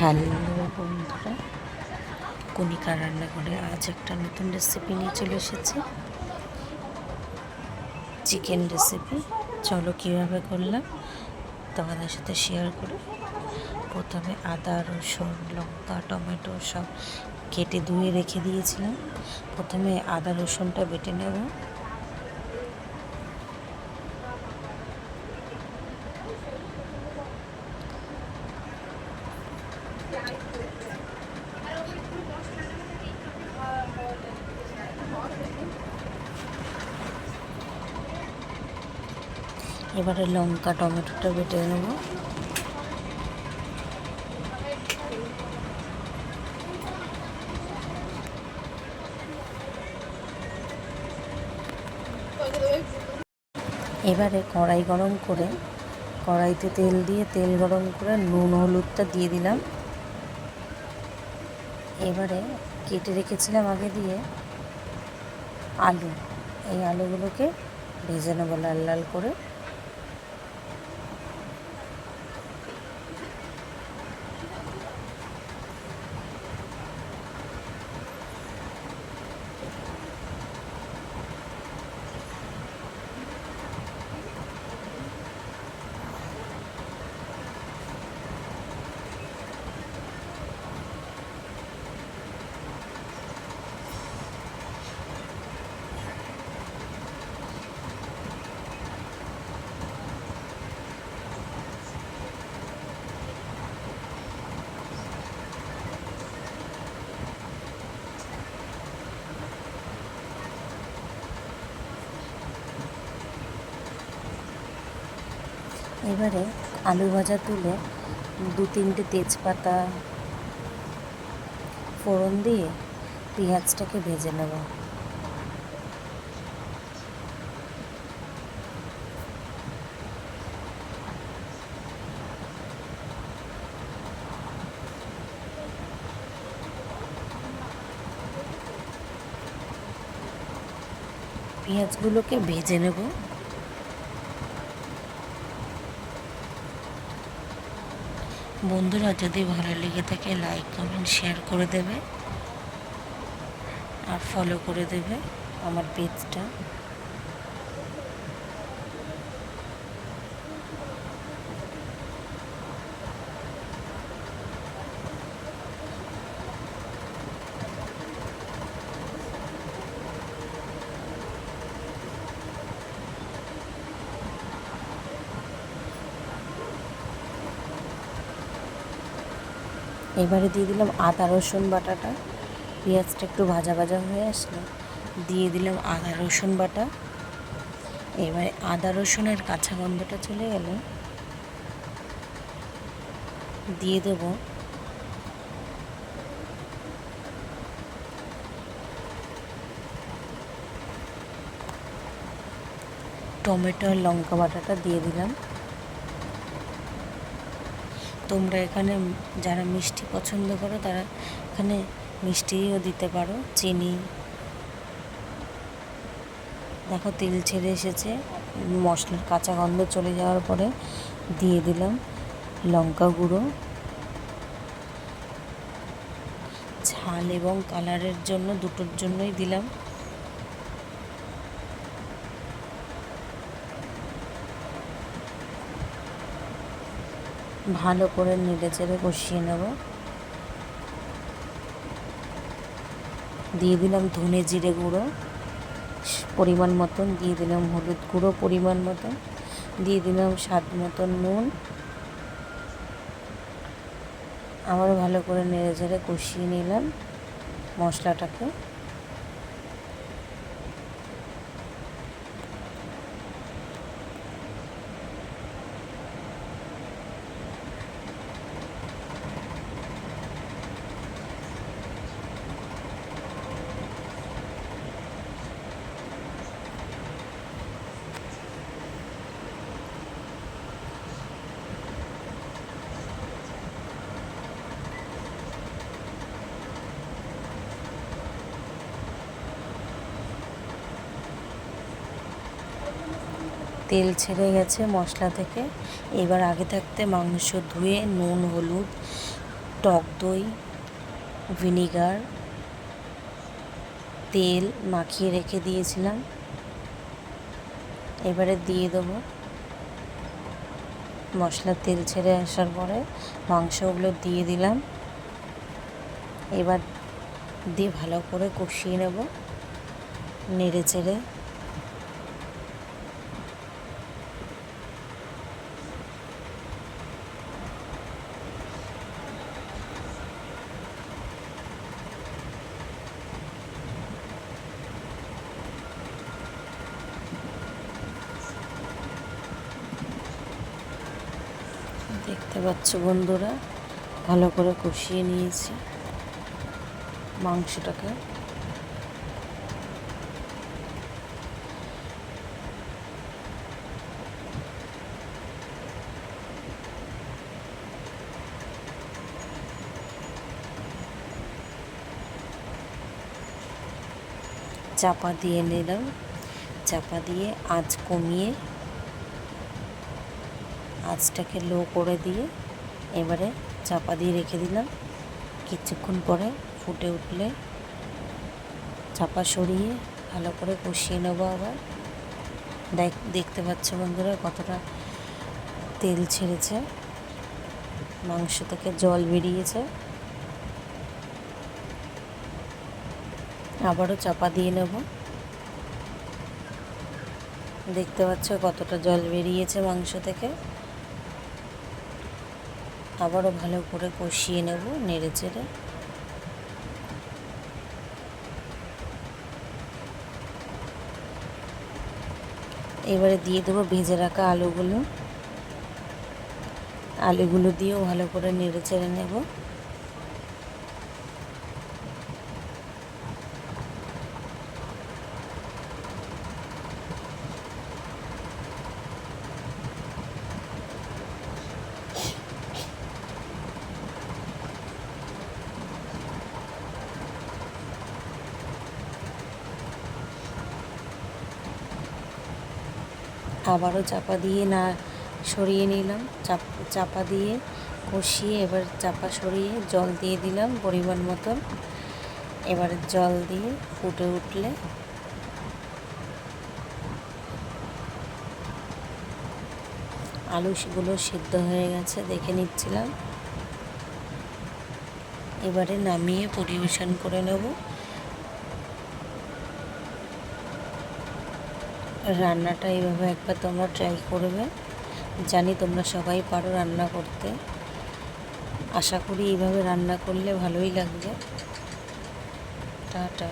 Hello বন্ধুরা, কণিকা রান্নাঘরে আজ একটা নতুন রেসিপি নিয়ে চলে এসেছি, চিকেন রেসিপি। চলো কীভাবে করলাম তোমাদের সাথে শেয়ার করি। প্রথমে আদা, রসুন, লঙ্কা, টমেটো সব কেটে ধুয়ে রেখে দিয়েছিলাম। প্রথমে আদা রসুনটা বেটে নেব। এবারে লঙ্কা টমেটোটা বেটে নেব। এবারে কড়াই গরম করে কড়াইতে তেল দিয়ে তেল গরম করে নুন হলুদটা দিয়ে দিলাম। এবারে কেটে রেখেছিলাম আগে দিয়ে আলু, এই আলুগুলোকে ভেজে নেব লাল লাল করে। এবারে আলু ভাজা তুলে 2-3টে তেজপাতা ফোড়ন দিয়ে পেঁয়াজটাকে ভেজে নেব। পেঁয়াজগুলোকে ভেজে নেব। বন্ধুরা, যদি ভালো লেগে থাকে লাইক কমেন্ট শেয়ার করে দেবে আর ফলো করে দেবে আমার পেজটা। এবারে দিয়ে দিলাম আদা রসুন বাটাটা। পেঁয়াজটা একটু ভাজা ভাজা হয়ে আসলে দিয়ে দিলাম আদা রসুন বাটা। এবারে আদা রসুনের কাঁচা গন্ধটা চলে গেলে দিয়ে দেব টমেটো আর লঙ্কা বাটাটা দিয়ে দিলাম। তোমরা এখানে যারা মিষ্টি পছন্দ করো তারা এখানে মিষ্টিও দিতে পারো, চিনি। দেখো তেল ছেড়ে এসেছে, মশলার কাঁচা গন্ধ চলে যাওয়ার পরে দিয়ে দিলাম লঙ্কা গুঁড়ো। ঝাল এবং কালারের জন্য দুটোর জন্যই দিলাম। ভালো করে নেড়ে চেড়ে কষিয়ে নেব। দিয়ে দিলাম ধনে জিরে গুঁড়ো পরিমাণ মতন, দিয়ে দিলাম হলুদ গুঁড়ো পরিমাণ মতন, দিয়ে দিলাম স্বাদ মতন নুন। আবার ভালো করে নেড়ে চেড়ে কষিয়ে নিলাম মশলাটাকে। তেল ছেড়ে গেছে মশলা থেকে। এবার আগে থাকতে মাংস ধুয়ে নুন হলুদ টক দই, ভিনিগার, তেল মাখিয়ে রেখে দিয়েছিলাম। এবারে দিয়ে দেবো। মশলার তেল ছেড়ে আসার পরে মাংসগুলো দিয়ে দিলাম। এবার দিয়ে ভালো করে কষিয়ে নেব, নেড়ে চেড়ে। দেখতে পাচ্ছ বন্ধুরা, ভালো করে কষিয়ে নিয়েছি মাংসটাকে। চাপা দিয়ে নিলাম, চাপা দিয়ে আঁচ কমিয়ে, আঁচটাকে লো করে দিয়ে এবারে চাপা দিয়ে রেখে দিলাম। কিছুক্ষণ পরে ফুটে উঠলে চাপা সরিয়ে ভালো করে কষিয়ে নেব। আবার দেখতে পাচ্ছ বন্ধুরা কতটা তেল ছেড়েছে, মাংস থেকে জল বেরিয়েছে। আবারও চাপা দিয়ে নেব। দেখতে পাচ্ছ কতটা জল বেরিয়েছে মাংস থেকে। আবারও ভালো করে কষিয়ে নেব নেড়ে চেড়ে। এবারে দিয়ে দেবো ভেজে রাখা আলুগুলো। আলুগুলো দিয়েও ভালো করে নেড়ে চেড়ে নেব। আবারও চাপা দিয়ে সরিয়ে নিলাম। চাপা দিয়ে কষিয়ে এবার চাপা সরিয়ে জল দিয়ে দিলাম পরিমাণ মতন। এবারে জল দিয়ে ফুটে উঠলে আলুগুলো সিদ্ধ হয়ে গেছে দেখে নিচ্ছিলাম। এবারে নামিয়ে পরিবেশন করে নেব। রান্নাটা এইভাবে একবার তোমরা ট্রাই করবে। জানি তোমরা সবাই পারো রান্না করতে। আশা করি এইভাবে রান্না করলে ভালোই লাগবে। টাটা।